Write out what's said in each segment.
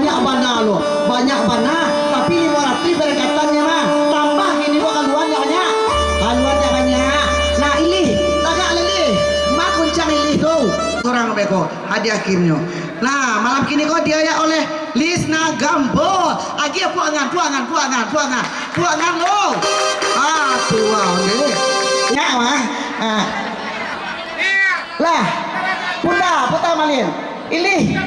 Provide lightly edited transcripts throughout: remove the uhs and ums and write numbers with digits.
banyak bana lo, banyak bana. Tapi 500 berkatannya mah. Tambah ini kok kaluannya banyak. Kaluannya banyak. Nah ini, tagak lagi. Mak kuncang ini kau. Orang beko hadiah kimnya. Nah malam kini kau diayak oleh Lisna Gambo. Agi puangan lo. Tua deh. Ya mah. Lah, puta malin. Ini.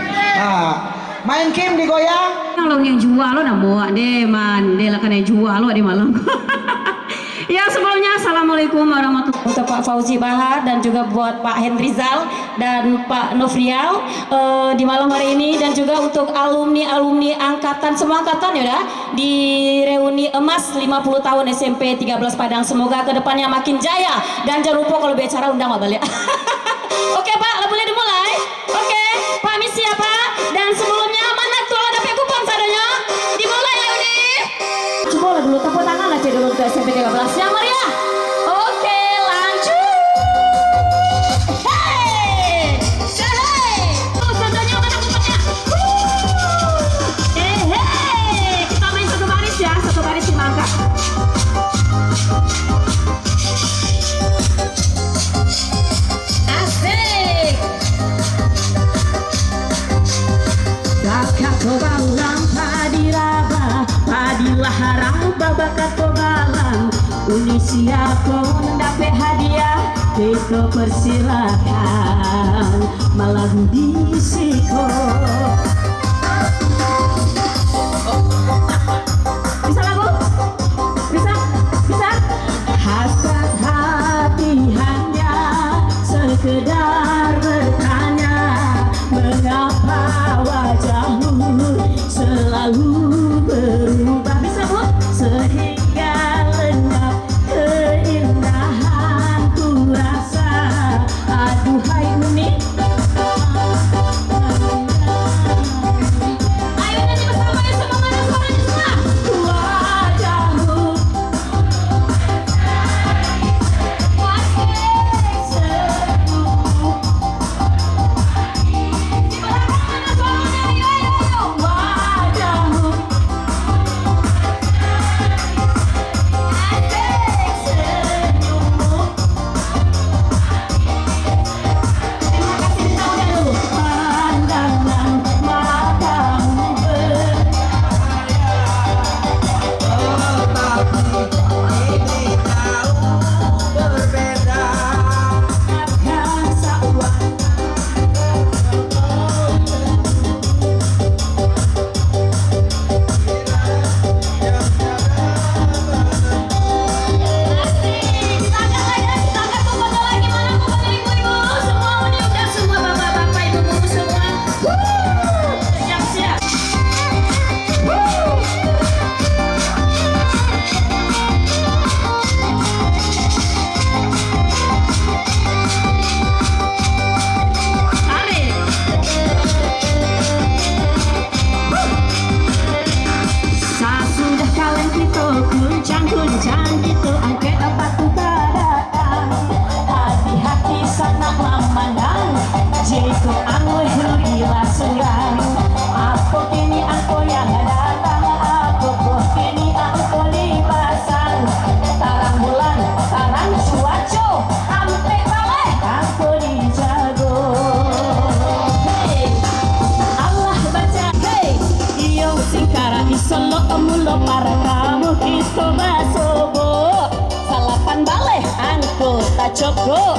Main game digoyang. Kalau yang jual lo nak bawa deh man, dia lah kena jual lo di malam. Ya sebelumnya assalamualaikum warahmatullahi wabarakatuh untuk Pak Fauzi Bahar dan juga buat Pak Hendrizal dan Pak Novrial di malam hari ini, dan juga untuk alumni angkatan semua angkatan ya udah di reuni emas 50 tahun SMP 13 Padang. Semoga kedepannya makin jaya dan jangan lupa kalau bicara undang Pak balik. Oke Pak, boleh dimulai. Oke Pak misi ya Pak. Dan sebelumnya mana tuh ada kupon sadanya dimulai ya Udi. Coba dulu tepuk tangan aja dulu untuk SMP 13 yang meriah. Oke lanjut. Hey, contohnya mana kuponnya? Kita main satu baris ya, satu baris 5 angka. Asik. Tobalang padiraba, padilaharang babakat tobalang. Unisia kau mendapat hadiah, kita persilakan malam disiko. Bisa lagu? Bisa? Hasrat hati hanya sekedar bertanya, mengapa wajahmu selalu berubah, bisa Bu? Sehingga lenyap keindahan ku rasa. Aduhai unik. Ayo nanti bersama ya, semua mana suaranya semua. Wajahmu Joko.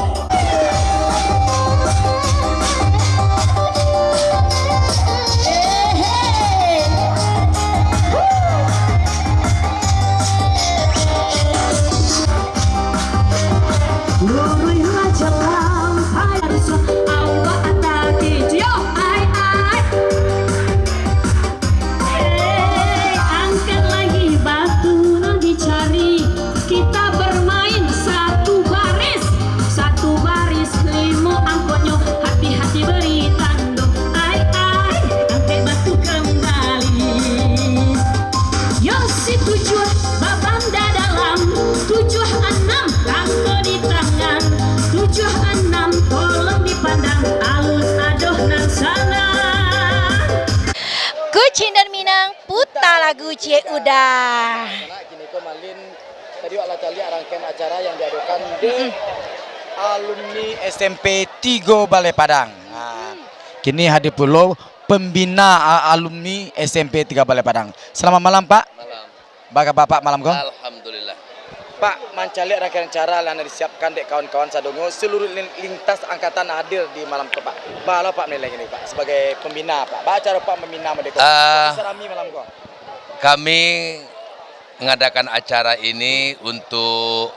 Angkat lagi batu, dicari kita bermain satu baris, satu lagu Cie Udah. Kini ko malin tadi wak lacali rangkaian acara yang diadakan di alumni SMP 3 Balai Padang. Nah, kini hadir pula pembina alumni SMP 3 Balai Padang. Selamat malam Pak. Malam. Baga Bapak malam kau. Alhamdulillah. Pak, mancalik rangkaian acara yang disiapkan dek kawan-kawan Sadongo seluruh lintas angkatan hadir di malam ke Pak. Balo Pak menilai ini Pak sebagai pembina Pak. Pak acara Pak membina mereka. Serami malam kau. Kami mengadakan acara ini untuk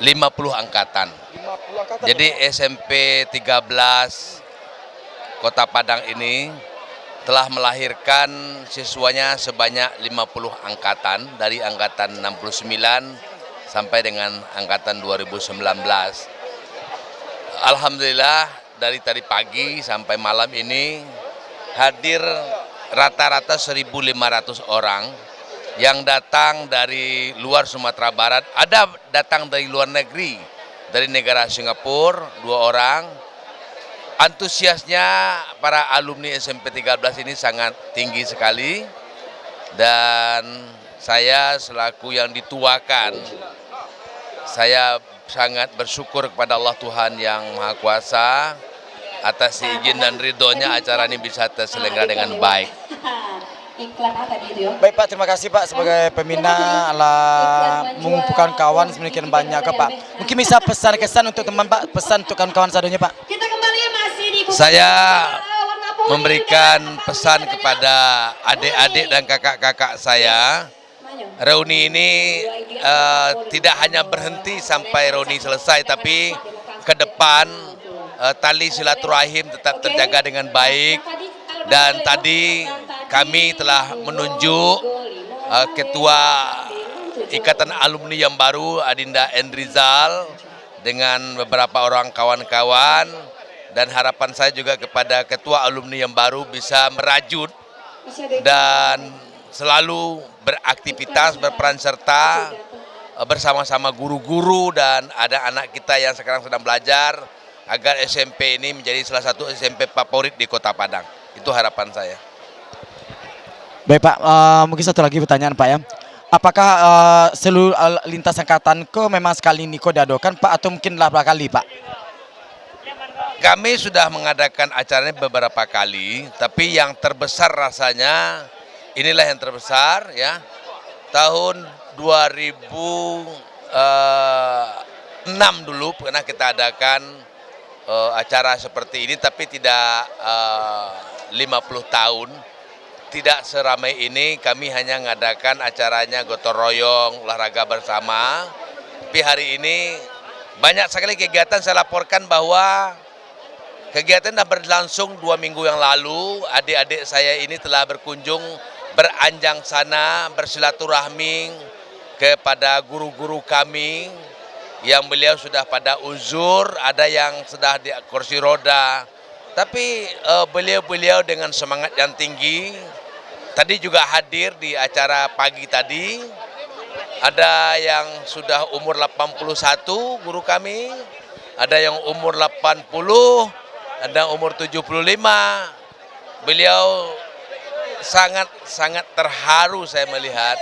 50 angkatan. 50 angkatan. Jadi SMP 13 Kota Padang ini telah melahirkan siswanya sebanyak 50 angkatan dari angkatan 69 sampai dengan angkatan 2019. Alhamdulillah dari tadi pagi sampai malam ini hadir rata-rata 1.500 orang yang datang dari luar Sumatera Barat, ada datang dari luar negeri, dari negara Singapura 2 orang. Antusiasnya para alumni SMP 13 ini sangat tinggi sekali, dan saya selaku yang dituakan, saya sangat bersyukur kepada Allah Tuhan Yang Maha Kuasa atas izin dan ridhonya acara ini bisa terselenggara dengan baik. Iklan apa tadi itu ya? Baik Pak, terima kasih Pak sebagai pembina mengumpulkan kawan sedemikian banyak ke Pak. Mungkin bisa pesan kesan untuk teman Pak, pesan untuk kawan-kawan Sadonyo Pak. Kita kembali masih di Saya memberikan pesan kepada adik-adik dan kakak-kakak saya. Reuni ini tidak hanya berhenti sampai reuni selesai, tapi ke depan tali silaturahim tetap terjaga dengan baik. Dan tadi kami telah menunjuk Ketua Ikatan Alumni yang baru, Adinda Endrizal, dengan beberapa orang kawan-kawan, dan harapan saya juga kepada Ketua Alumni yang baru bisa merajut dan selalu beraktivitas, berperan serta bersama-sama guru-guru dan ada anak kita yang sekarang sedang belajar agar SMP ini menjadi salah satu SMP favorit di Kota Padang. Itu harapan saya. Baik Pak, mungkin satu lagi pertanyaan Pak ya. Apakah seluruh lintas angkatan ke memang sekali ini kok diadakan Pak, atau mungkin beberapa kali Pak? Kami sudah mengadakan acaranya beberapa kali, tapi yang terbesar rasanya inilah yang terbesar ya. Tahun 2006 dulu pernah kita adakan acara seperti ini, tapi tidak 50 tahun. Tidak seramai ini, kami hanya mengadakan acaranya gotong royong, olahraga bersama. Tapi hari ini banyak sekali kegiatan. Saya laporkan bahwa kegiatan sudah berlangsung 2 minggu yang lalu. Adik-adik saya ini telah berkunjung, beranjang sana, bersilaturahmi kepada guru-guru kami yang beliau sudah pada uzur, ada yang sudah di kursi roda. Tapi beliau-beliau dengan semangat yang tinggi. Tadi juga hadir di acara pagi tadi. Ada yang sudah umur 81 guru kami, ada yang umur 80, ada yang umur 75. Beliau sangat terharu saya melihat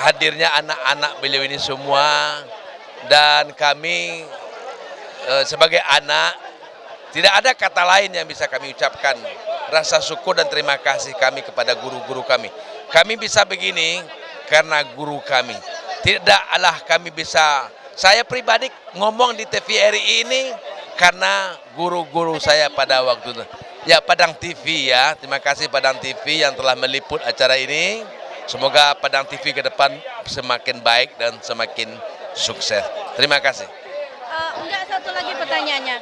hadirnya anak-anak beliau ini semua, dan kami sebagai anak tidak ada kata lain yang bisa kami ucapkan. Rasa syukur dan terima kasih kami kepada guru-guru kami. Kami bisa begini karena guru kami. Tidaklah kami bisa, saya pribadi ngomong di TVRI ini karena guru-guru saya pada waktu itu. Ya, Padang TV ya, terima kasih Padang TV yang telah meliput acara ini. Semoga Padang TV ke depan semakin baik dan semakin sukses. Terima kasih. Enggak, satu lagi pertanyaannya.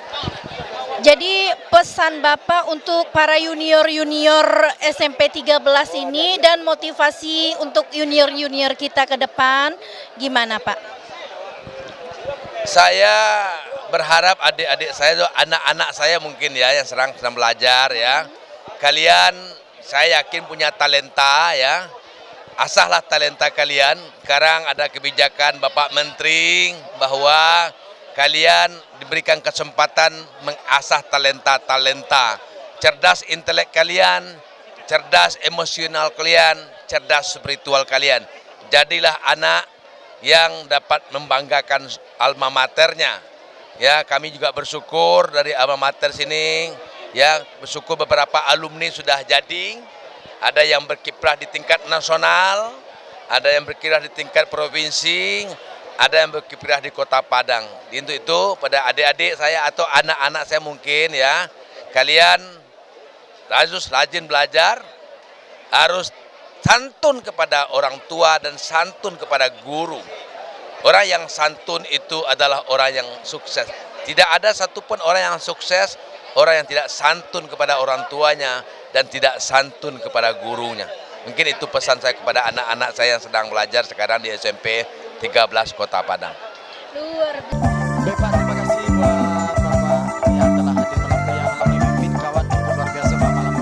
Jadi pesan Bapak untuk para junior-junior SMP 13 ini dan motivasi untuk junior-junior kita ke depan gimana Pak? Saya berharap adik-adik saya, anak-anak saya mungkin ya yang sedang belajar ya. Kalian saya yakin punya talenta ya. Asahlah talenta kalian. Sekarang ada kebijakan Bapak Menteri bahwa kalian diberikan kesempatan mengasah talenta-talenta. Cerdas intelek kalian, cerdas emosional kalian, cerdas spiritual kalian. Jadilah anak yang dapat membanggakan alma maternya. Ya, kami juga bersyukur dari alma mater sini. Ya, bersyukur beberapa alumni sudah jadi. Ada yang berkiprah di tingkat nasional, ada yang berkiprah di tingkat provinsi, ada yang berkiprah di Kota Padang. Untuk itu pada adik-adik saya atau anak-anak saya mungkin ya, kalian harus rajin belajar, harus santun kepada orang tua dan santun kepada guru. Orang yang santun itu adalah orang yang sukses. Tidak ada satupun orang yang sukses, orang yang tidak santun kepada orang tuanya dan tidak santun kepada gurunya. Mungkin itu pesan saya kepada anak-anak saya yang sedang belajar sekarang di SMP 13 Kota Padang. Luar Baik Pak, terima kasih buat Bapak yang telah hadir malam yang kami pimpin kawan luar biasa Pak malam.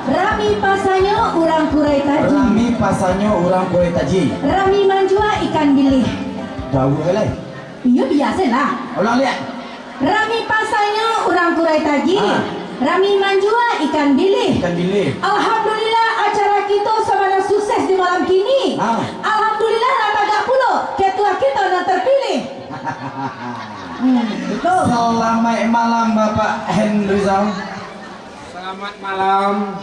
Rami pasanyo urang kurai taji. Rami pasanyo orang kulit taji. Rami manjua ikan bilih. Jauh kali. Iya biasa lah. Ulang lihat. Rami pasanyo urang kurai taji. Ah. Rami manjua ikan bilih. Ikan bilik. Alhamdulillah acara kita sama sukses di malam kini. Ah. Alhamdulillah nataga pulo ketua kita nak terpilih. Betul. Selamat malam Bapak Henrizal. Selamat malam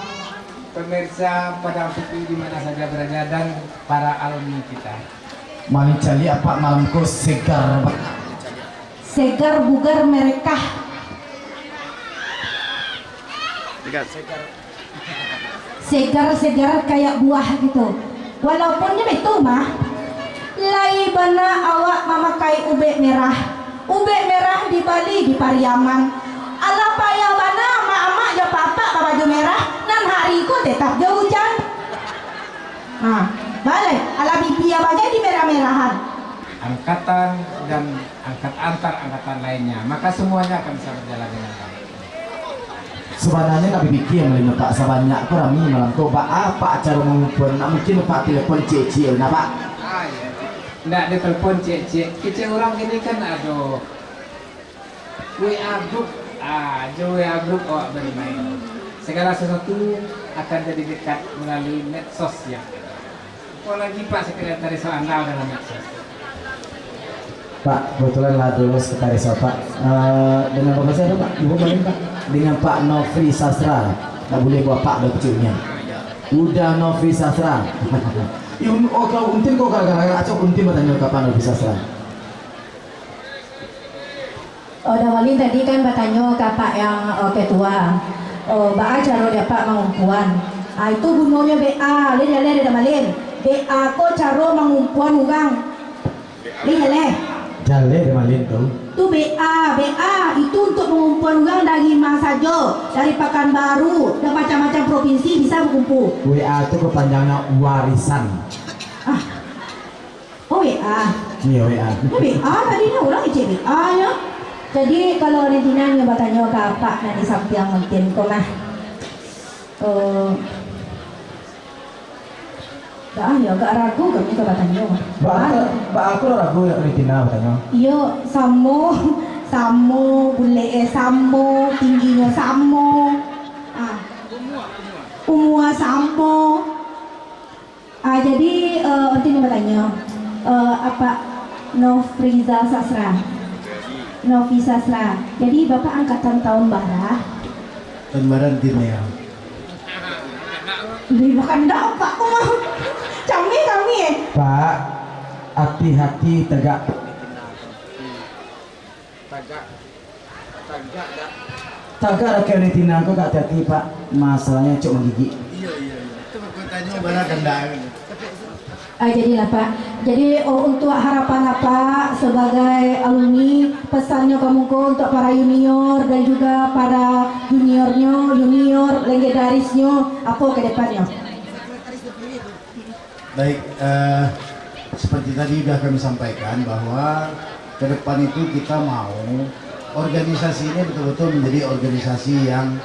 pemirsa Padang TV di mana saja berada dan para alumni kita. Mani cali apa malamku segar Pak. Segar bugar mereka. Segar kayak buah gitu. Walaupun dia itu mah laibana awak memakai ube merah. Ube merah di Bali di Pariaman. Ala payabana mama ya papa baju merah nan hariku tetap jauh hujan. Nah, balik ala bibi aja di merah-merahan. Angkatan dan antar angkatan lainnya, maka semuanya akan bisa berjalan dengan baik. Sebenarnya kami pikir yang melima Pak sebanyak ko rami malam ko apa acara mengumpul nak mungkin Pak telepon cecil na Pak. Nggak ditelepon cek kece orang ini kan ada WA group, WA group awak bermain. Segala sesuatu akan jadi dekat melalui medsos ya. Apalagi Pak Sekretaris Andal dalam medsos. Pak, kebetulan lah dulu sekretaris Pak. Dengan Bapak saya Pak, Ibu boleh Pak? Dengan Pak Nofri Sastra. Tak boleh buat Pak kecilnya. Udah Nofri Sastra. Kau untin kau gara-gara acok untin bertanya kapan Nofri Sastra. Oh, Dawalin tadi kan bertanya ke Pak yang ketua. Oh, Pak cara dia Pak mengumpuan. Itu gunanya BA, lihat ada malin. BA ko cara mengumpuan orang. Lihat. Jale dia malin tu. Itu BA itu untuk mengumpulan orang dari mana saja, dari Pekanbaru dan macam-macam provinsi bisa mengumpul. WA itu kepanjangannya warisan. Oh WA. Iya WA. Oh WA tadinya orang ije WA ya. Jadi kalau nanti nanya bertanya ke apa nanti sampai yang mungkin kau mah. Dah ya agak ragu kami ke bertanya. Pak aku ragu ya Ritina bertanya. Iya samo bule samo tingginya samo. Umur samo. Jadi nanti bertanya apa Nofriza Sastra. Novi Sastra. Jadi Bapak angkatan tahun berapa? Tahun berapa ya? Beli makan dah Pak. Kami Pak, hati-hati tegak. Tagak rakyat Ritina aku gak hati-hati Pak. Masalahnya cok menggigit. Iya. Itu berkutanya mana kendang. Jadilah Pak. Jadi untuk harapan apa sebagai alumni pesannya kamu untuk para junior dan juga para junior legendarisnya apa ke depannya? Baik, seperti tadi sudah kami sampaikan bahwa ke depan itu kita mau organisasi ini betul-betul menjadi organisasi yang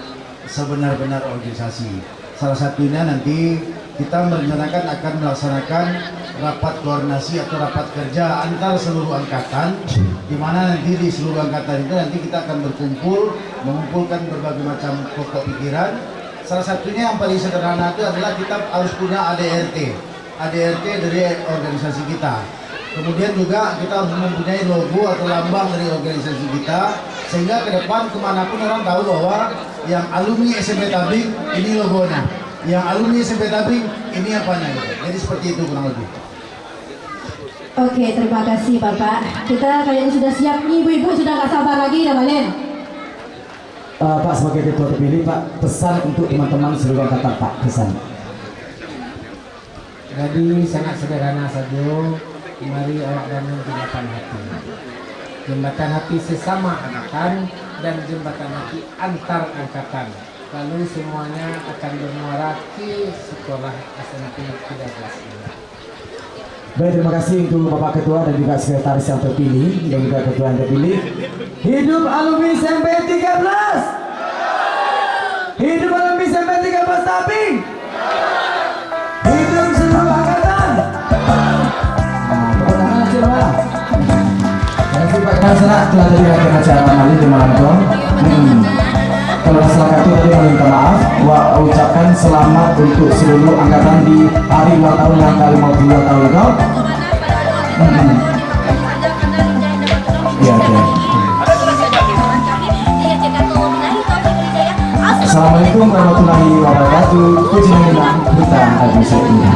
sebenar-benar organisasi. Salah satunya nanti kita merencanakan akan melaksanakan rapat koordinasi atau rapat kerja antar seluruh angkatan, di mana nanti di seluruh angkatan itu nanti kita akan berkumpul, mengumpulkan berbagai macam pokok pikiran. Salah satunya yang paling sederhana itu adalah kita harus punya ADRT dari organisasi kita. Kemudian juga kita harus mempunyai logo atau lambang dari organisasi kita, sehingga ke depan kemanapun orang tahu bahwa yang alumni SMP Tabing ini logonya, yang alumni SMP Tabing ini apanya gitu. Jadi seperti itu kurang lebih. Oke, terima kasih Bapak. Kita kayaknya sudah siap nih, ibu-ibu sudah nggak sabar lagi ya Malen. Pak sebagai ketua terpilih, Pak, pesan untuk teman-teman seluruh angkatan, Pak, pesan. Jadi sangat sederhana saja. Mari awak bangun jembatan hati. Jembatan hati sesama angkatan dan jembatan hati antar angkatan. Lalu semuanya akan bermuara ke sekolah SMP 13 ini. Baik, terima kasih untuk Bapak Ketua dan juga Sekretaris yang terpilih dan juga Ketua yang terpilih. Hidup alumni SMP 13! Hidup alumni SMP 13 Tabing! Hidup seluruh angkatan! Tepuk tangan aja, Pak. Terima kasih Pak Kepala Serak telah terlihat acara kali di malam Tom. Kalau salah satu tadi meminta maaf, ucapkan selamat untuk seluruh angkatan di hari ulang tahun yang ke-52 tahun itu. Iya, oke. Assalamualaikum warahmatullahi wabarakatuh. Puji Tuhan, kita habis ini.